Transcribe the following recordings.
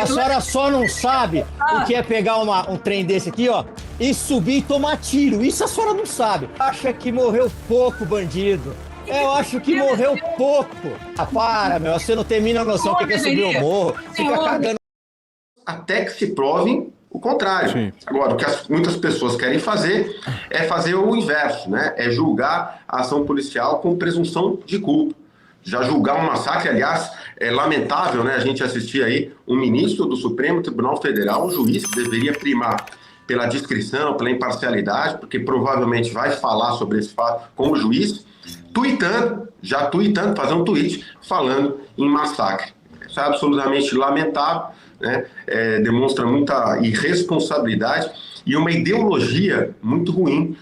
A senhora só não sabe o que é pegar um trem desse aqui, ó, e subir e tomar tiro. Isso a senhora não sabe. Acha que morreu pouco, bandido. Eu acho que morreu pouco. Ah, para, meu. Você não tem a mínima noção do que é subir o morro. Fica cagando. Até que se prove o contrário. Sim. Agora, o que muitas pessoas querem fazer é fazer o inverso, né? É julgar a ação policial com presunção de culpa. Já julgar um massacre, aliás, é lamentável, né? A gente assistir aí um ministro do Supremo Tribunal Federal, um juiz que deveria primar pela discrição, pela imparcialidade, porque provavelmente vai falar sobre esse fato como juiz, tuitando, fazer um tweet falando em massacre. Isso é absolutamente lamentável, né? Demonstra muita irresponsabilidade e uma ideologia muito ruim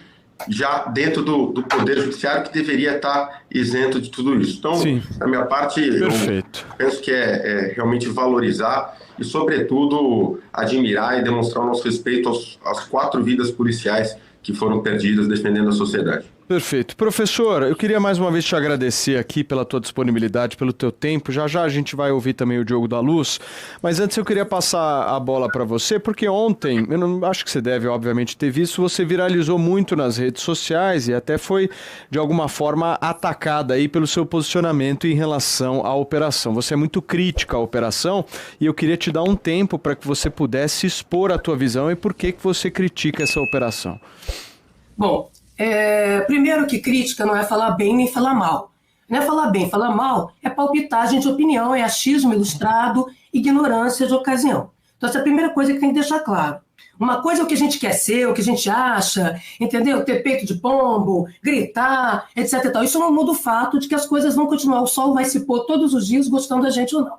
já dentro do Poder Judiciário, que deveria estar isento de tudo isso. Então, da minha parte, perfeito. Eu penso que é realmente valorizar e, sobretudo, admirar e demonstrar o nosso respeito às 4 vidas policiais que foram perdidas defendendo a sociedade. Perfeito. Professor, eu queria mais uma vez te agradecer aqui pela tua disponibilidade, pelo teu tempo. Já já a gente vai ouvir também o Diogo da Luz, mas antes eu queria passar a bola para você, porque ontem, eu não acho que você deve obviamente ter visto, você viralizou muito nas redes sociais e até foi de alguma forma atacada aí pelo seu posicionamento em relação à operação. Você é muito crítica à operação e eu queria te dar um tempo para que você pudesse expor a tua visão e por que você critica essa operação. Bom, primeiro que crítica não é falar bem nem falar mal. Não é falar bem, falar mal é palpitagem de opinião, é achismo ilustrado, ignorância de ocasião. Então essa é a primeira coisa que tem que deixar claro. Uma coisa é o que a gente quer ser, o que a gente acha, entendeu? Ter peito de pombo, gritar, etc. E tal. Isso não muda o fato de que as coisas vão continuar, o sol vai se pôr todos os dias gostando da gente ou não.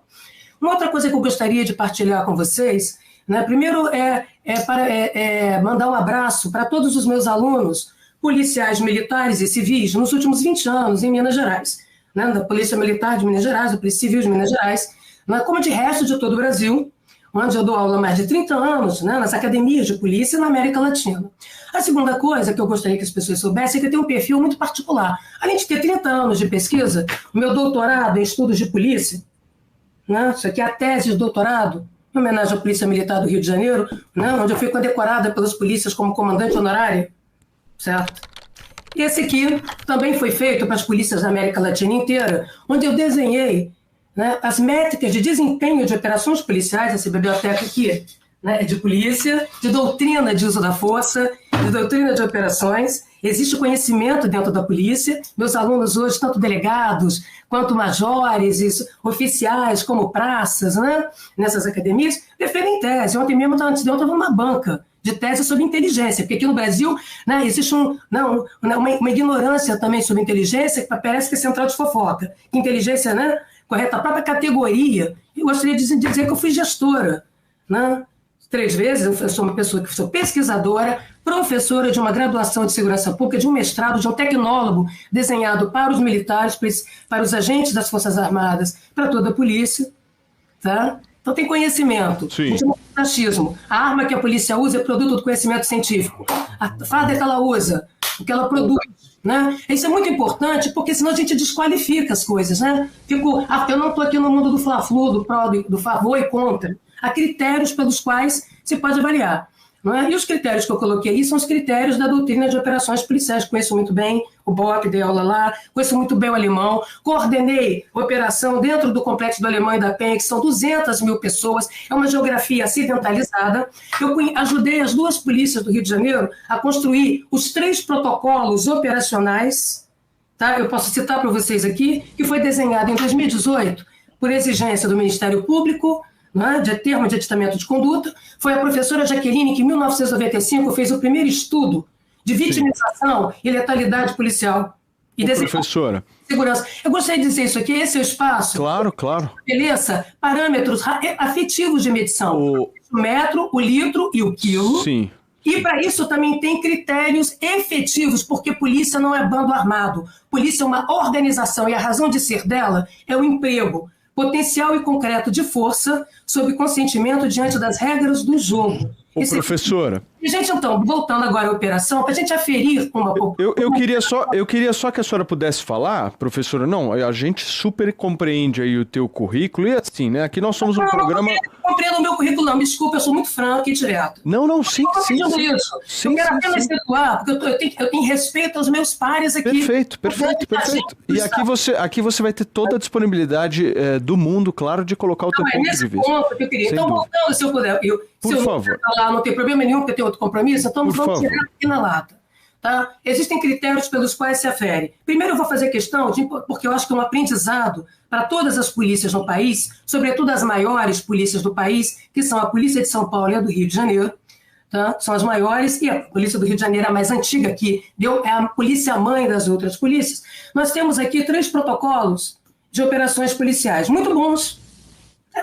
Uma outra coisa que eu gostaria de partilhar com vocês, né? Primeiro mandar um abraço para todos os meus alunos policiais militares e civis nos últimos 20 anos em Minas Gerais, né, da Polícia Militar de Minas Gerais, da Polícia Civil de Minas Gerais, né, como de resto de todo o Brasil, onde eu dou aula há mais de 30 anos, né, nas academias de polícia na América Latina. A segunda coisa que eu gostaria que as pessoas soubessem é que eu tenho um perfil muito particular. Além de ter 30 anos de pesquisa, o meu doutorado em estudos de polícia, né, isso aqui é a tese de doutorado, em homenagem à Polícia Militar do Rio de Janeiro, né, onde eu fui condecorada pelas polícias como comandante honorária, certo? E esse aqui também foi feito para as polícias da América Latina inteira, onde eu desenhei, né, as métricas de desempenho de operações policiais, essa biblioteca aqui, né, de polícia, de doutrina de uso da força, de doutrina de operações. Existe conhecimento dentro da polícia. Meus alunos hoje, tanto delegados quanto majores, oficiais, como praças, né, nessas academias, defendem tese. Ontem mesmo, antes de ontem, eu estava numa banca de tese sobre inteligência, porque aqui no Brasil, né, existe uma ignorância também sobre inteligência, que parece que é central de fofoca. Inteligência, né, correta, a própria categoria. Eu gostaria de dizer que eu fui gestora, né, 3 vezes, eu sou uma pessoa que sou pesquisadora, professora de uma graduação de segurança pública, de um mestrado, de um tecnólogo desenhado para os militares, para os agentes das Forças Armadas, para toda a polícia, tá? Então tem conhecimento, achismo. A arma que a polícia usa é produto do conhecimento científico. A farda que ela usa, o que ela produz, né? Isso é muito importante, porque senão a gente desqualifica as coisas, né? Eu não estou aqui no mundo do fla-flu, do favor e contra. Há critérios pelos quais se pode avaliar. Não é? E os critérios que eu coloquei aí são os critérios da doutrina de operações policiais. Conheço muito bem o BOP, dei aula lá, conheço muito bem o alemão, coordenei operação dentro do Complexo do Alemão e da Penha, que são 200 mil pessoas, é uma geografia acidentalizada. Eu ajudei as 2 polícias do Rio de Janeiro a construir os 3 protocolos operacionais, tá? Eu posso citar para vocês aqui, que foi desenhado em 2018 por exigência do Ministério Público, né, de termo de aditamento de conduta. Foi a professora Jaqueline que, em 1995, fez o primeiro estudo de vitimização e letalidade policial. E professora, segurança. Eu gostaria de dizer isso aqui, esse é o espaço. Claro. Beleza? Parâmetros afetivos de medição. O metro, o litro e o quilo. Sim. E para isso também tem critérios efetivos, porque polícia não é bando armado. Polícia é uma organização e a razão de ser dela é o emprego potencial e concreto de força sob consentimento diante das regras do jogo. Ô, professora... E, gente, então, voltando agora à operação, para a gente aferir uma... Eu queria só que a senhora pudesse falar, professora, não, a gente super compreende aí o teu currículo, e assim, né, aqui nós somos um programa... Não compreendo o meu currículo, não, me desculpa, eu sou muito franco e direto. Não, sim. Eu quero apenas situar, porque eu tenho respeito aos meus pares aqui. Perfeito. E aqui você vai ter toda a disponibilidade do mundo, claro, de colocar o teu ponto de vista. Ponto que eu queria. Então, voltando, se eu puder, Por favor. Falar, não tem problema nenhum, porque eu tenho outro compromisso, então vamos tirar aqui na lata. Tá? Existem critérios pelos quais se afere. Primeiro eu vou fazer questão, porque eu acho que é um aprendizado para todas as polícias no país, sobretudo as maiores polícias do país, que são a Polícia de São Paulo e a do Rio de Janeiro, tá? São as maiores, e a Polícia do Rio de Janeiro é a mais antiga, que é a polícia-mãe das outras polícias. Nós temos aqui 3 protocolos de operações policiais, muito bons.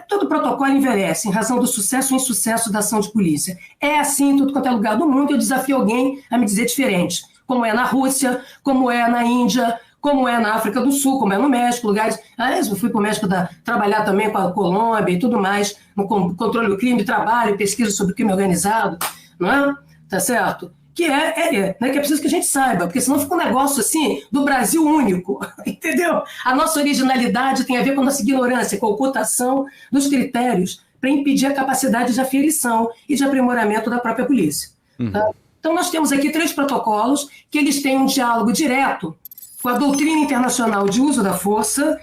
Todo protocolo envelhece em razão do sucesso ou insucesso da ação de polícia. É assim em tudo quanto é lugar do mundo, eu desafio alguém a me dizer diferente. Como é na Rússia, como é na Índia, como é na África do Sul, como é no México, lugares... eu fui para o México trabalhar também com a Colômbia e tudo mais, no controle do crime, trabalho, pesquisa sobre crime organizado, não é? Tá certo? Que né, que é preciso que a gente saiba, porque senão fica um negócio assim, do Brasil único, entendeu? A nossa originalidade tem a ver com a nossa ignorância, com a ocultação dos critérios para impedir a capacidade de aferição e de aprimoramento da própria polícia. Tá? Então nós temos aqui 3 protocolos que eles têm um diálogo direto com a doutrina internacional de uso da força,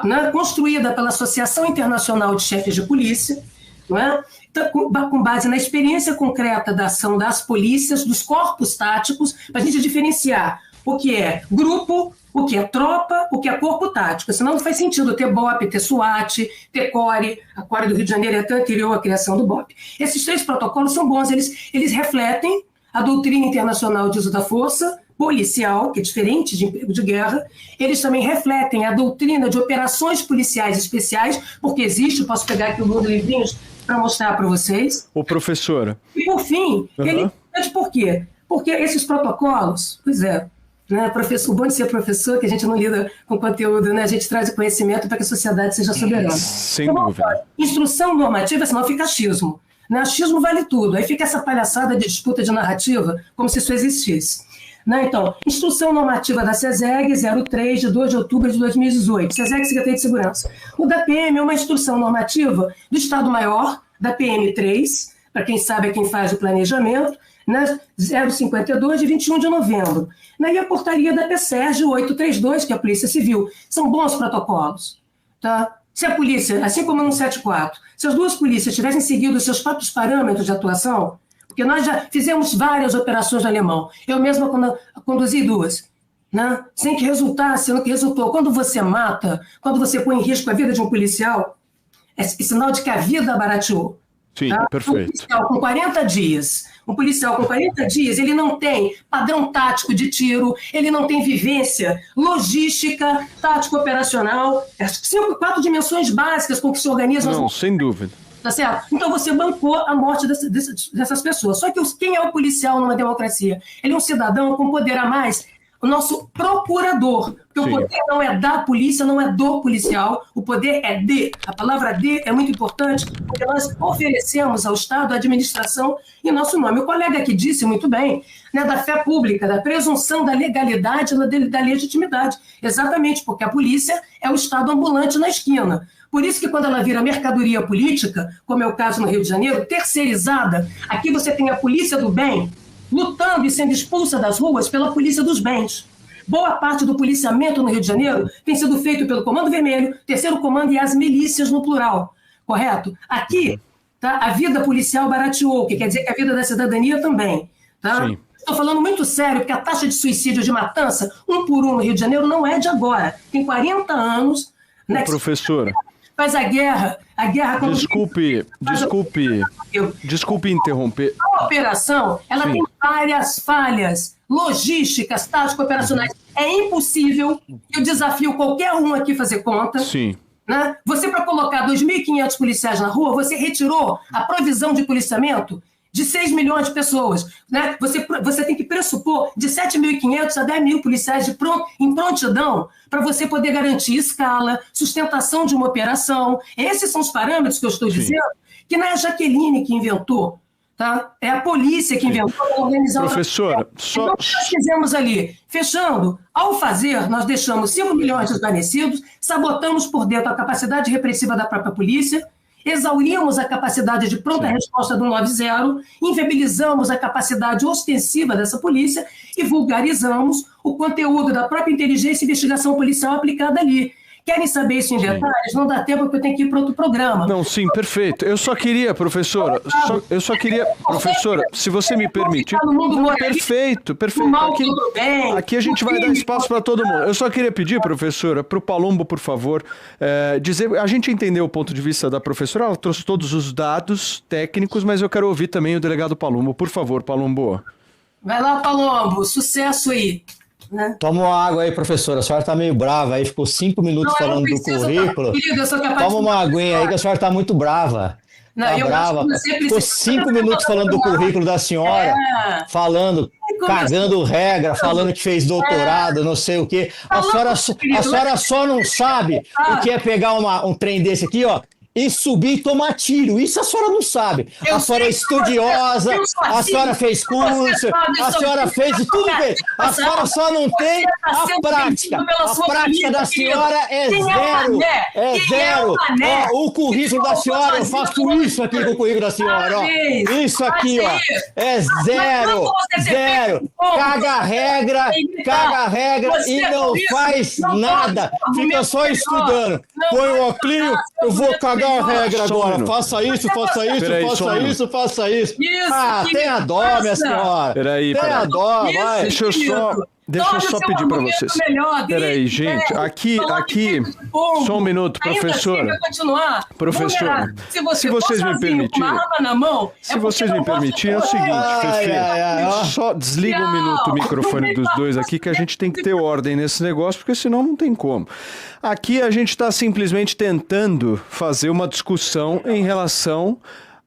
né, construída pela Associação Internacional de Chefes de Polícia, não é? Então, com base na experiência concreta da ação das polícias, dos corpos táticos, para a gente diferenciar o que é grupo, o que é tropa, o que é corpo tático. Senão não faz sentido ter BOP, ter SWAT, ter CORE. A CORE do Rio de Janeiro é até anterior à criação do BOP. Esses 3 protocolos são bons, eles refletem a doutrina internacional de uso da força policial, que é diferente de emprego de guerra. Eles também refletem a doutrina de operações policiais especiais, porque existe, eu posso pegar aqui um livrinhos para mostrar para vocês. Ô, professora. E, por fim, ele é importante por quê? Porque esses protocolos, pois é, né, professor, o bom de ser professor, que a gente não lida com conteúdo, né, a gente traz o conhecimento para que a sociedade seja soberana. Sem dúvida. Instrução normativa, senão fica achismo. Né? Achismo vale tudo. Aí fica essa palhaçada de disputa de narrativa, como se isso existisse. Né? Então, Instrução Normativa da SESEG 03, de 2 de outubro de 2018, SESEG, Secretaria de Segurança. O da PM é uma instrução normativa do Estado-Maior, da PM3, para quem sabe é quem faz o planejamento, né? 052, de 21 de novembro. E a portaria da PSERG 832, que é a Polícia Civil. São bons protocolos. Tá? Se a polícia, assim como no 74, se as 2 polícias tivessem seguido os seus próprios parâmetros de atuação, porque nós já fizemos várias operações no Alemão. Eu mesma conduzi 2, né? Sem que resultasse no que resultou. Quando você mata, quando você põe em risco a vida de um policial, é sinal de que a vida barateou. Sim, tá? perfeito. Um policial com 40 dias, ele não tem padrão tático de tiro, ele não tem vivência logística, tático operacional, 4 dimensões básicas com que se organizam. Não, sem dúvida. Tá certo? Então você bancou a morte dessas pessoas. Só que quem é o policial numa democracia? Ele é um cidadão com poder a mais, o nosso procurador. Porque o poder não é da polícia, não é do policial, o poder é de. A palavra de é muito importante, porque nós oferecemos ao Estado a administração em nosso nome. O colega aqui disse muito bem, né, da fé pública, da presunção da legalidade e da legitimidade. Exatamente, porque a polícia é o Estado ambulante na esquina. Por isso que quando ela vira mercadoria política, como é o caso no Rio de Janeiro, terceirizada, aqui você tem a polícia do bem lutando e sendo expulsa das ruas pela polícia dos bens. Boa parte do policiamento no Rio de Janeiro tem sido feito pelo Comando Vermelho, Terceiro Comando e as milícias no plural, correto? Aqui, tá, a vida policial barateou, que quer dizer que a vida da cidadania também. Tá? Estou falando muito sério, porque a taxa de suicídio de matança, 1 por 1 no Rio de Janeiro, não é de agora. Tem 40 anos... Né, professora... Faz a guerra Desculpe interromper. A operação, ela tem várias falhas logísticas, táticas, operacionais. É impossível, eu desafio qualquer um aqui fazer conta. Sim. Né? Você, para colocar 2.500 policiais na rua, você retirou a provisão de policiamento de 6 milhões de pessoas. Né? Você tem que pressupor de 7.500 a 10 mil policiais em prontidão para você poder garantir escala, sustentação de uma operação. Esses são os parâmetros que eu estou dizendo, que não é a Jaqueline que inventou. Tá? É a polícia que inventou para organizar Professora, Então, o que nós fizemos ali? Fechando, ao fazer, nós deixamos 5 milhões desvanecidos, sabotamos por dentro a capacidade repressiva da própria polícia, exaurimos a capacidade de pronta resposta do 90, inviabilizamos a capacidade ostensiva dessa polícia e vulgarizamos o conteúdo da própria inteligência e investigação policial aplicada ali. Querem saber isso em detalhes? Não dá tempo porque eu tenho que ir para outro programa. Não, sim, perfeito. Eu só queria, professora, professora, se você me permitir. Não, perfeito. Aqui a gente vai dar espaço para todo mundo. Eu só queria pedir, professora, para o Palumbo, por favor, dizer. A gente entendeu o ponto de vista da professora, ela trouxe todos os dados técnicos, mas eu quero ouvir também o delegado Palumbo. Por favor, Palumbo. Vai lá, Palumbo, sucesso aí. Né? Toma uma água aí, professora. A senhora tá meio brava aí, ficou 5 minutos falando do currículo. Toma uma aguinha aí que a senhora tá muito brava. Não, tá brava. Ficou 5 minutos falando do currículo da senhora, falando, cagando regra, falando que fez doutorado, não sei o quê. A senhora só não sabe o que é pegar um trem desse aqui, ó, e subir e tomar tiro. Isso a senhora não sabe. A senhora é estudiosa, a senhora fez curso, a senhora fez tudo bem. A senhora só não tem a prática. A prática da senhora é zero. É zero. Ó, o currículo da senhora, eu faço isso aqui com o currículo da senhora. Ó. Isso aqui, ó. É zero. Zero. Caga regra e não faz nada. Fica só estudando. Põe o óculos, eu vou cagar a regra agora. Faça isso, faça isso. Tenha dó, minha senhora. Tenha dó, vai. Deixa eu só pedir para vocês. Peraí, gente. Aqui, só um minuto, professora. Professora, se vocês me permitirem. Se vocês me permitirem, é o seguinte, Fefe. Só desliga um minuto o microfone dos dois aqui, que a gente tem que ter ordem nesse negócio, porque senão não tem como. Aqui a gente está simplesmente tentando fazer uma discussão em relação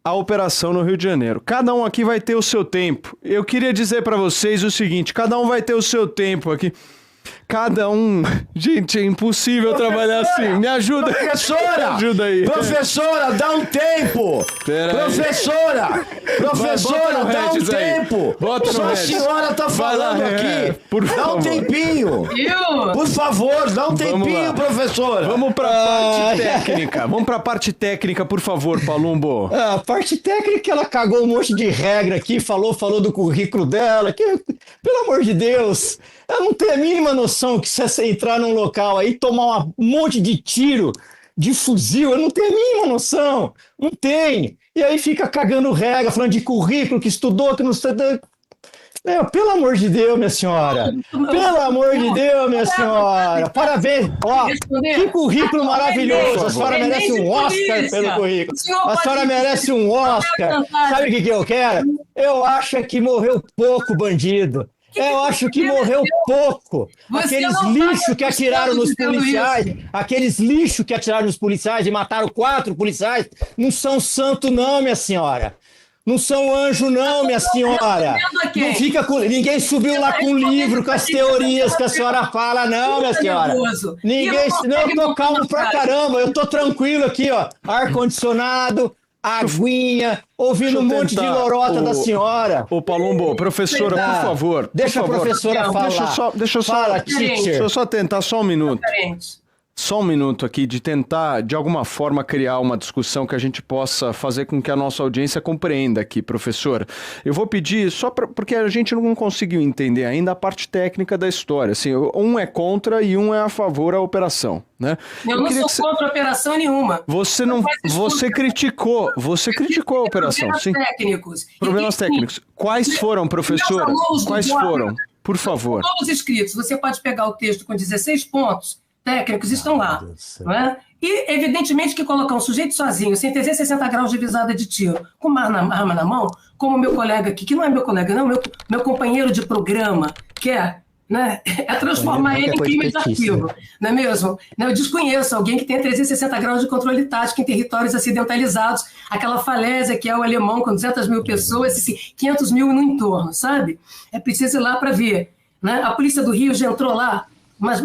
à operação no Rio de Janeiro. Cada um aqui vai ter o seu tempo. Eu queria dizer para vocês o seguinte, cada um vai ter o seu tempo aqui. Cada um... Gente, é impossível trabalhar assim. Me ajuda. Professora! Me ajuda aí. Professora, dá um tempo! Professora, dá um tempo! Bota no a senhora tá falando aqui. Dá um tempinho. Por favor, dá um tempinho, professora. Vamos pra parte técnica. Vamos pra parte técnica, por favor, Palumbo. A parte técnica, ela cagou um monte de regra aqui, falou do currículo dela, que, pelo amor de Deus, ela não tem a mínima noção que se você entrar num local aí, tomar um monte de tiro, de fuzil, ela não tem a mínima noção, não tem. E aí fica cagando regra, falando de currículo, que estudou, que não estudou. Pelo amor de Deus, minha senhora. Pelo amor de Deus, minha senhora. Parabéns. Ó, que currículo maravilhoso. A senhora merece um Oscar pelo currículo. A senhora merece um Oscar. Sabe o que eu quero? Eu acho que morreu pouco bandido. Eu acho que morreu pouco. Aqueles lixos que atiraram nos policiais, e mataram 4 policiais, não são santo não, minha senhora. Não são anjo não, minha senhora. Não fica com... Ninguém subiu lá com o livro, com as teorias que a senhora fala, não, minha senhora. Ninguém... Não, eu tô calmo pra caramba. Eu tô tranquilo aqui, ó. Ar-condicionado, aguinha, ouvindo um monte de lorota da senhora. Ô, Palumbo, professora, por favor. Deixa a professora falar. Deixa eu só tentar, só um minuto. Só um minuto aqui de tentar, de alguma forma, criar uma discussão que a gente possa fazer com que a nossa audiência compreenda aqui, professora. Eu vou pedir, só porque a gente não conseguiu entender ainda a parte técnica da história. Assim, um é contra e um é a favor da operação, né? Eu não sou contra a operação nenhuma. Você criticou a operação. Problemas técnicos. Quais foram, professora? Quais foram? Por favor. Todos escritos. Você pode pegar o texto com 16 pontos técnicos, estão lá. Não é? E, evidentemente, que colocar um sujeito sozinho, sem 360 graus de visada de tiro, com uma arma na mão, como o meu colega aqui, que não é meu colega, não, meu companheiro de programa, quer, né, é transformar ele em crime de arquivo. Não é mesmo? Eu desconheço alguém que tenha 360 graus de controle tático em territórios acidentalizados, aquela falésia que é o alemão com 200 mil pessoas e 500 mil no entorno, sabe? É preciso ir lá para ver. Né? A Polícia do Rio já entrou lá, mas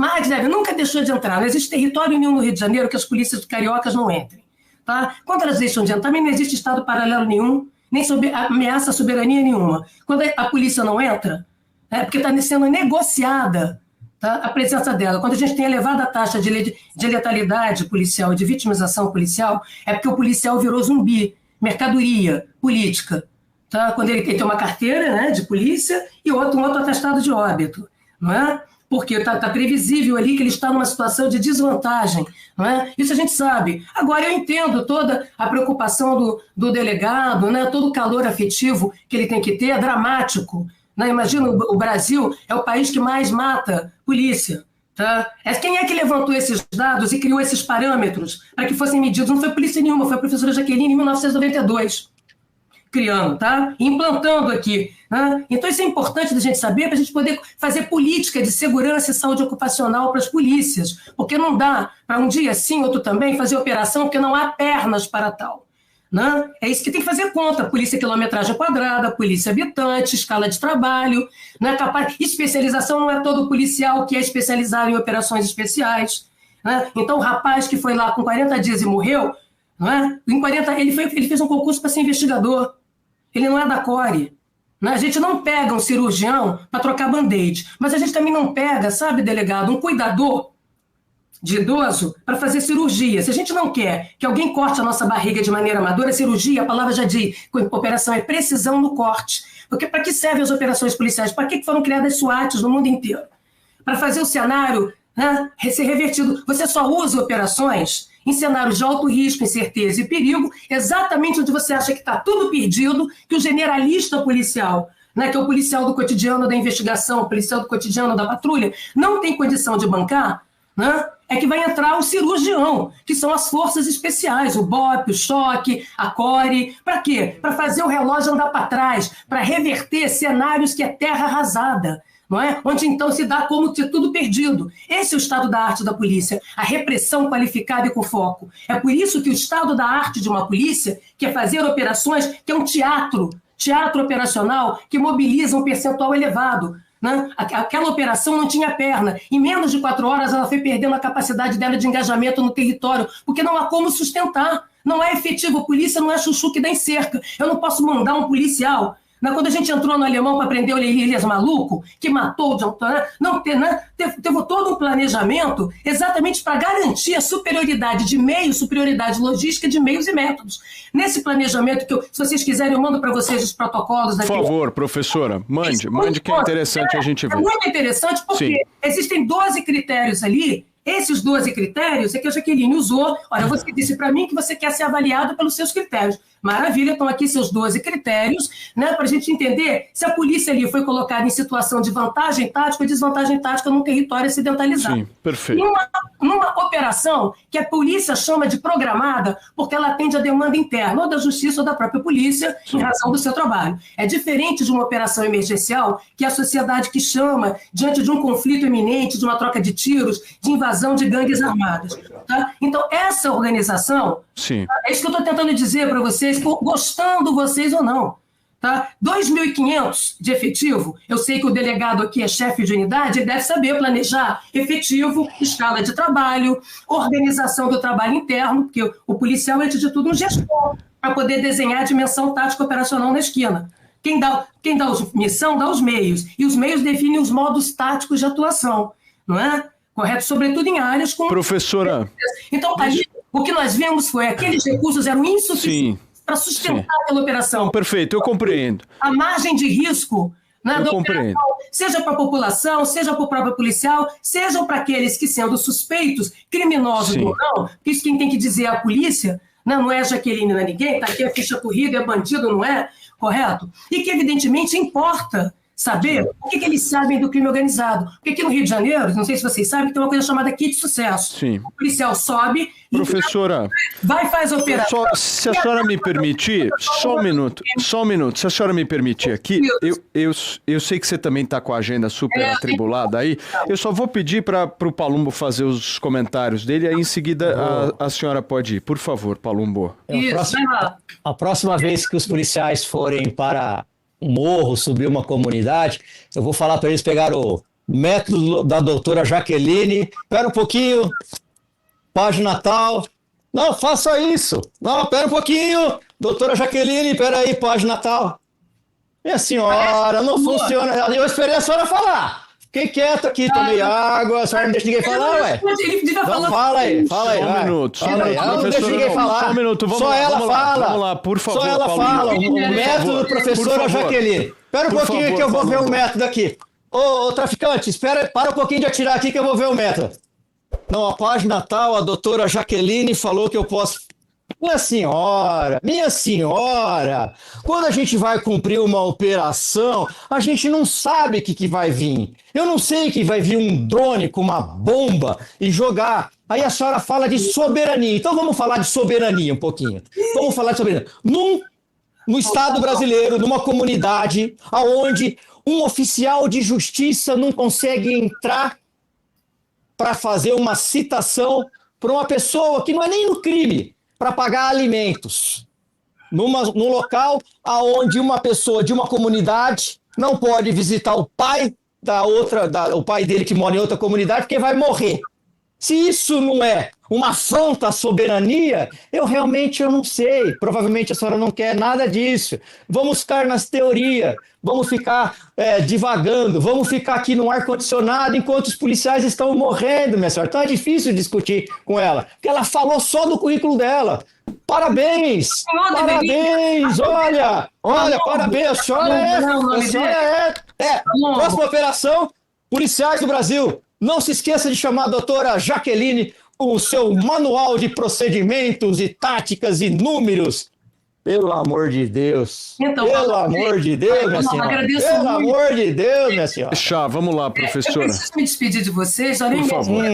nunca deixou de entrar. Não existe território nenhum no Rio de Janeiro que as polícias cariocas não entrem. Tá? Quando elas deixam de entrar, também não existe estado paralelo nenhum nem ameaça a soberania nenhuma. Quando a polícia não entra, é porque está sendo negociada, tá, a presença dela. Quando a gente tem elevada taxa de letalidade policial e de vitimização policial, é porque o policial virou zumbi, mercadoria política. Tá? Quando ele tem uma carteira, né, de polícia e um outro atestado de óbito. Não é? Porque está previsível ali que ele está numa situação de desvantagem. Não é? Isso a gente sabe. Agora, eu entendo toda a preocupação do delegado, né, todo o calor afetivo que ele tem que ter, é dramático. Né? Imagina, o Brasil é o país que mais mata polícia. Tá? Quem é que levantou esses dados e criou esses parâmetros para que fossem medidos? Não foi polícia nenhuma, foi a professora Jaqueline em 1992. Criando, tá? Implantando aqui. Né? Então isso é importante da gente saber para a gente poder fazer política de segurança e saúde ocupacional para as polícias, porque não dá para um dia sim, outro também, fazer operação porque não há pernas para tal. Né? É isso que tem que fazer conta. Polícia quilometragem quadrada, polícia habitante, escala de trabalho, né? Especialização não é todo policial que é especializado em operações especiais. Né? Então o rapaz que foi lá com 40 dias e morreu, não é? Ele fez um concurso para ser investigador. Ele não é da CORE. Né? A gente não pega um cirurgião para trocar band-aid, mas a gente também não pega, sabe, delegado, um cuidador de idoso para fazer cirurgia. Se a gente não quer que alguém corte a nossa barriga de maneira amadora, cirurgia, a palavra já diz, operação é precisão no corte. Porque para que servem as operações policiais? Para que foram criadas SWATs no mundo inteiro? Para fazer o cenário, né, ser revertido. Você só usa operações em cenários de alto risco, incerteza e perigo, exatamente onde você acha que está tudo perdido, que o generalista policial, né, que é o policial do cotidiano da investigação, o policial do cotidiano da patrulha, não tem condição de bancar, né, é que vai entrar o cirurgião, que são as forças especiais, o BOP, o choque, a CORE. Para quê? Para fazer o relógio andar para trás, para reverter cenários que é terra arrasada. Não é? Onde então se dá como ter tudo perdido. Esse é o estado da arte da polícia, a repressão qualificada e com foco. É por isso que o estado da arte de uma polícia, que é fazer operações, que é um teatro operacional que mobiliza um percentual elevado. Né? Aquela operação não tinha perna. Em menos de 4 horas ela foi perdendo a capacidade dela de engajamento no território, porque não há como sustentar. Não é efetivo. A polícia não é chuchu que dá em cerca. Eu não posso mandar um policial. Quando a gente entrou no Alemão para prender o Elias Maluco, que matou o John, teve todo um planejamento exatamente para garantir a superioridade de meios, superioridade logística de meios e métodos. Nesse planejamento, se vocês quiserem, eu mando para vocês os protocolos. Por favor, professora, mande que é interessante a gente ver. É muito interessante porque existem 12 critérios ali. Esses 12 critérios é que a Jaqueline usou. Olha, você disse para mim que você quer ser avaliado pelos seus critérios. Maravilha, estão aqui seus 12 critérios, né, para a gente entender se a polícia ali foi colocada em situação de vantagem tática ou desvantagem tática num território acidentalizado. Sim, perfeito. Numa operação que a polícia chama de programada porque ela atende a demanda interna, ou da justiça ou da própria polícia, em razão do seu trabalho. É diferente de uma operação emergencial que é a sociedade que chama diante de um conflito iminente, de uma troca de tiros, de invasão de gangues armadas. Tá? Então, essa organização, é isso que eu estou tentando dizer para vocês, gostando vocês ou não. Tá? 2.500 de efetivo, eu sei que o delegado aqui é chefe de unidade, ele deve saber planejar efetivo, escala de trabalho, organização do trabalho interno, porque o policial é, antes de tudo, um gestor, para poder desenhar a dimensão tática operacional na esquina. Quem dá a missão dá os meios, e os meios definem os modos táticos de atuação, não é? Correto? Sobretudo em áreas com... Professora... Então, ali, o que nós vimos foi que aqueles recursos eram insuficientes para sustentar aquela operação. Não, perfeito, eu compreendo. A margem de risco, né, eu compreendo. Seja para a população, seja para o próprio policial, sejam para aqueles que, sendo suspeitos, criminosos ou não, porque isso quem tem que dizer é a polícia, né, não é a Jaqueline, não é ninguém, está aqui a ficha corrida, é bandido, não é? Correto? E que, evidentemente, importa saber o que eles sabem do crime organizado. Porque aqui no Rio de Janeiro, não sei se vocês sabem, tem uma coisa chamada kit de sucesso. Sim. O policial sobe... Professora... Vai e faz a operação. Se a senhora me permitir, só um minuto. Se a senhora me permitir aqui, eu sei que você também está com a agenda super atribulada aí, eu só vou pedir para o Palumbo fazer os comentários dele, aí em seguida a senhora pode ir. Por favor, Palumbo. A próxima vez que os policiais forem para um morro, subir uma comunidade, eu vou falar para eles pegar o método da doutora Jaqueline. Espera um pouquinho, página tal. Não, faça isso. Não, espera um pouquinho. Doutora Jaqueline, peraí, página tal. Minha senhora, não funciona. Eu esperei a senhora falar. Fiquei quieto aqui, tomei água, a senhora não deixa ninguém falar, ué. Então fala aí, vai. Só um minuto, não deixa ninguém falar. Só um minuto, vamos Só lá, ela fala. Vamos lá, por favor, Só ela Paulinho. fala, o método do professor Jaqueline. Espera um pouquinho que eu vou ver o método aqui. Ô, traficante, para um pouquinho de atirar aqui que eu vou ver o método. Não, a página tal, a doutora Jaqueline falou que eu posso... Minha senhora, quando a gente vai cumprir uma operação, a gente não sabe o que vai vir. Eu não sei que vai vir um drone com uma bomba e jogar. Aí a senhora fala de soberania. Então vamos falar de soberania um pouquinho. Vamos falar de soberania. No Estado brasileiro, numa comunidade, onde um oficial de justiça não consegue entrar para fazer uma citação para uma pessoa que não é nem no crime, para pagar alimentos. Num local onde uma pessoa de uma comunidade não pode visitar o pai o pai dele que mora em outra comunidade, porque vai morrer. Se isso não é uma afronta à soberania, eu não sei. Provavelmente a senhora não quer nada disso. Vamos ficar nas teorias, vamos ficar divagando, vamos ficar aqui no ar-condicionado enquanto os policiais estão morrendo, minha senhora. Então é difícil discutir com ela, porque ela falou só do currículo dela. Parabéns! Parabéns! Olha, parabéns! A senhora próxima operação, policiais do Brasil. Não se esqueça de chamar a doutora Jaqueline com o seu manual de procedimentos e táticas e números. Pelo amor de Deus. Pelo amor de Deus, minha senhora. Pelo amor de Deus, minha senhora. Vamos lá, professora. Eu preciso me despedir de vocês. Já nem por favor.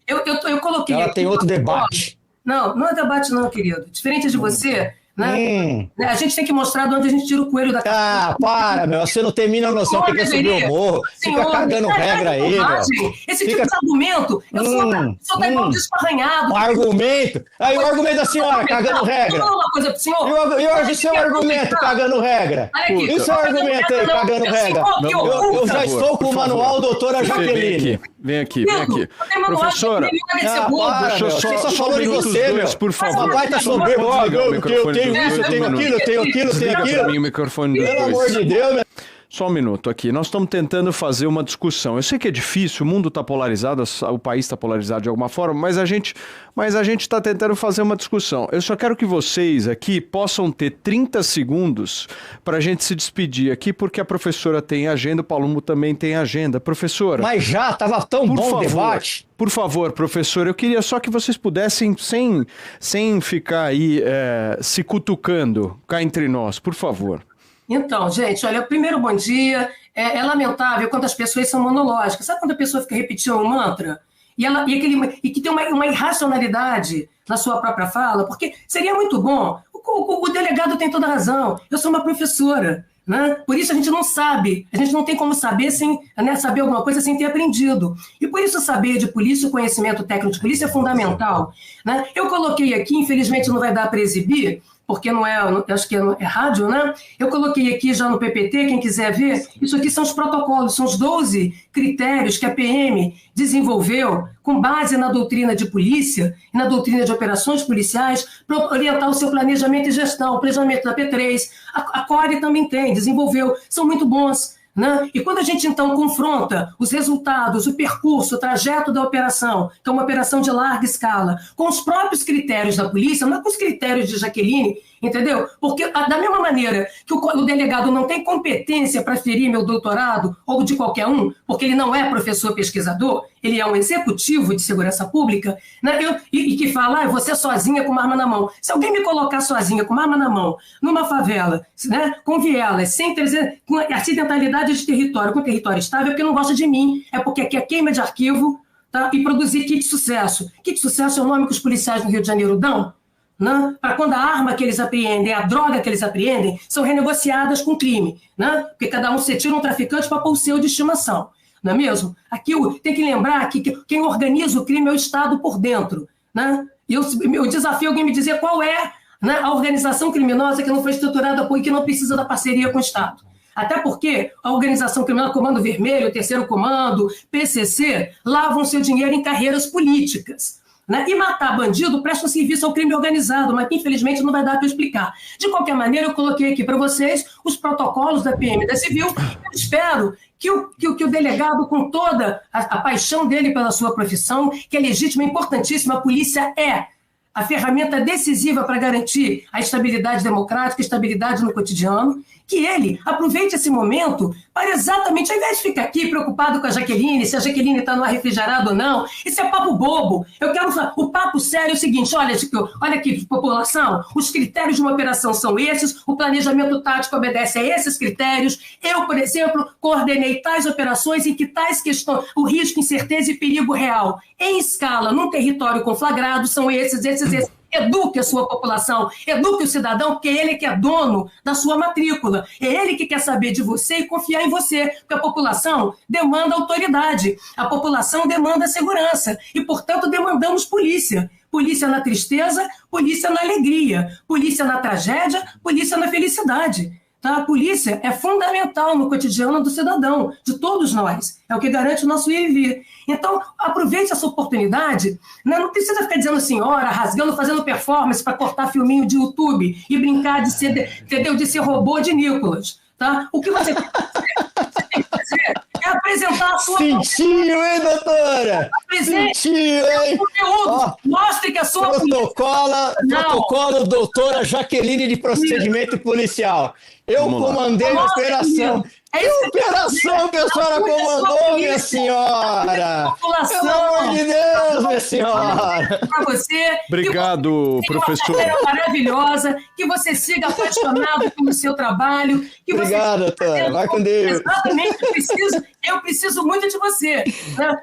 Eu coloquei Ela aqui tem outro debate. Não é debate não, querido. Diferente de você... Né? A gente tem que mostrar de onde a gente tira o coelho da casa. Para, meu. Você não tem mínima noção que quer subir o morro. Fica cagando regra aí, meu. Esse tipo de argumento, eu só tá igual desparranhado. Um argumento? Aí o argumento da senhora, cagando regra. Vou falar uma coisa pro senhor. E o seu argumento, cagando regra? E o seu argumento aí, cagando regra? Eu já estou com o manual, doutora Jaqueline. Vem aqui. Professora, você só falou de você, meu. Por favor. Papai tá soberbo. Eu tenho isso, eu tenho aquilo. Pelo amor de Deus, meu. Só um minuto aqui. Nós estamos tentando fazer uma discussão. Eu sei que é difícil, o mundo está polarizado, o país está polarizado de alguma forma, mas a gente está tentando fazer uma discussão. Eu só quero que vocês aqui possam ter 30 segundos para a gente se despedir aqui, porque a professora tem agenda, o Paulo também tem agenda. Professora... Mas já, estava tão bom o debate. Por favor, professor, eu queria só que vocês pudessem, sem ficar aí se cutucando cá entre nós, por favor. Então, gente, olha, primeiro bom dia. É lamentável quando as pessoas são monológicas. Sabe quando a pessoa fica repetindo um mantra? E que tem uma irracionalidade na sua própria fala? Porque seria muito bom. O delegado tem toda a razão. Eu sou uma professora. Né? Por isso a gente não sabe, a gente não tem como saber saber alguma coisa sem ter aprendido. E por isso saber de polícia, o conhecimento técnico de polícia é fundamental. Né? Eu coloquei aqui, infelizmente não vai dar para exibir, porque não é, acho que é rádio, né? Eu coloquei aqui já no PPT, quem quiser ver, isso aqui são os protocolos, são os 12 critérios que a PM desenvolveu com base na doutrina de polícia e na doutrina de operações policiais para orientar o seu planejamento e gestão, o planejamento da P3. A CORE também desenvolveu, são muito bons. Né? E quando a gente, então, confronta os resultados, o percurso, o trajeto da operação, que é uma operação de larga escala, com os próprios critérios da polícia, não é com os critérios de Jaqueline, entendeu? Porque, da mesma maneira que o delegado não tem competência para ferir meu doutorado, ou de qualquer um, porque ele não é professor pesquisador, ele é um executivo de segurança pública, né? E que fala, você sozinha com uma arma na mão. Se alguém me colocar sozinha com uma arma na mão, numa favela, né, com vielas, sem trazer, com acidentalidade de território, com território estável, é porque não gosta de mim, é porque aqui é queima de arquivo, tá? E produzir kit de sucesso. Kit de sucesso é o nome que os policiais no Rio de Janeiro dão, né? Para quando a arma que eles apreendem, a droga que eles apreendem, são renegociadas com crime. Né? Porque cada um se tira um traficante para pôr o seu de estimação. Não é mesmo? Aqui tem que lembrar que quem organiza o crime é o Estado por dentro. Né? E eu desafio alguém me dizer qual é, né, a organização criminosa que não foi estruturada e que não precisa da parceria com o Estado. Até porque a organização criminal, Comando Vermelho, Terceiro Comando, PCC, lavam seu dinheiro em carreiras políticas. né? E matar bandido presta um serviço ao crime organizado, mas que infelizmente não vai dar para explicar. De qualquer maneira, eu coloquei aqui para vocês os protocolos da PM e da Civil. Eu espero que o delegado, com toda a paixão dele pela sua profissão, que é legítima e importantíssima, a polícia é a ferramenta decisiva para garantir a estabilidade democrática, a estabilidade no cotidiano, que ele aproveite esse momento para exatamente, ao invés de ficar aqui preocupado com a Jaqueline, se a Jaqueline está no ar refrigerado ou não, isso é papo bobo. Eu quero falar, o papo sério é o seguinte, olha aqui, população, os critérios de uma operação são esses, o planejamento tático obedece a esses critérios. Eu, por exemplo, coordenei tais operações em que tais questões, o risco, incerteza e perigo real, em escala, num território conflagrado, são esses. Eduque a sua população, eduque o cidadão, porque ele que é dono da sua matrícula. É ele que quer saber de você e confiar em você, porque a população demanda autoridade, a população demanda segurança e, portanto, demandamos polícia. Polícia na tristeza, polícia na alegria, polícia na tragédia, polícia na felicidade. Tá? A polícia é fundamental no cotidiano do cidadão, de todos nós. É o que garante o nosso ir e vir. Então, aproveite essa oportunidade. Não precisa ficar dizendo assim, rasgando, fazendo performance para cortar filminho de YouTube e brincar de ser, entendeu? De ser robô de Nicolas. Tá? O que você tem que fazer é apresentar a sua... Sentiu, hein, doutora? Sentiu, hein? Conteúdo. Mostre que a sua... Protocolo doutora Jaqueline de procedimento policial. Eu comandei a operação. Que operação que a senhora comandou, minha senhora? Pelo amor de Deus, minha senhora. Para você. Obrigado, professor. Uma carreira maravilhosa, que você siga apaixonado pelo seu trabalho. Obrigado, doutora. Vai com Deus. Exatamente, eu preciso muito de você. Né?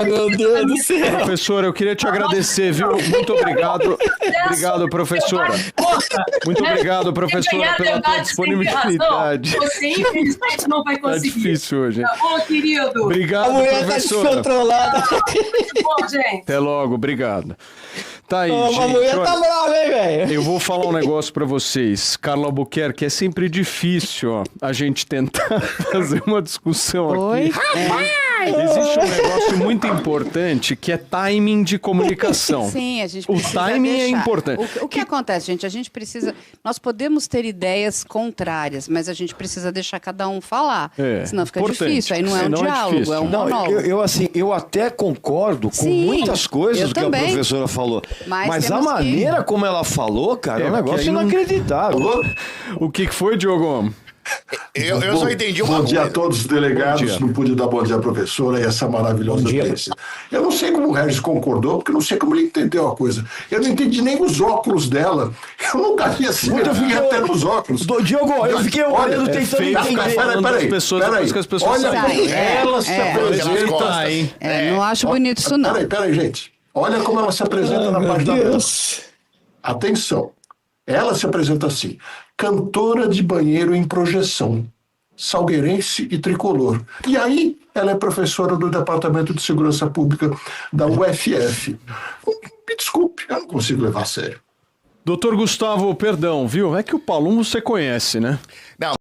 Meu Deus do céu. Professora, eu queria te agradecer, viu? Muito obrigado. Obrigado, professora. Muito obrigado, professora, pela tua disponibilidade. Você, infelizmente, não vai conseguir. Tá difícil hoje. Tá bom, querido? Obrigado, a mulher professora. Tá descontrolada. Bom, gente. Até logo, obrigado. Tá aí, gente. A mulher tá brava, hein, velho? Eu vou falar um negócio pra vocês. Carla Albuquerque, é sempre difícil, ó, a gente tentar fazer uma discussão aqui. Existe um negócio muito importante que é timing de comunicação. Sim, a gente precisa O timing deixar. é importante. O que acontece, gente? A gente precisa... Nós podemos ter ideias contrárias, mas a gente precisa deixar cada um falar. Senão fica difícil. Aí não é um diálogo, é um monólogo. Eu até concordo com muitas coisas que a professora falou. Mas a maneira como ela falou, cara, é um negócio inacreditável. O que foi, Diogo? Eu só entendi uma coisa. Bom dia a todos os delegados. Não pude dar bom dia à professora e essa maravilhosa peça. Eu não sei como o Regis concordou, porque eu não sei como ele entendeu a coisa. Eu não entendi nem os óculos dela. Eu nunca vi assim. Eu fiquei até nos óculos. Diogo, eu fiquei olhando, tentando entender. Peraí. Olha, ela se apresenta. Não acho bonito isso, não. Peraí, gente. Olha como ela se apresenta na página dela. Atenção. Ela se apresenta assim: cantora de banheiro em projeção, salgueirense e tricolor. E aí, ela é professora do Departamento de Segurança Pública da UFF. Me desculpe, eu não consigo levar a sério. Doutor Gustavo, perdão, viu? É que o Palum você conhece, né? Não.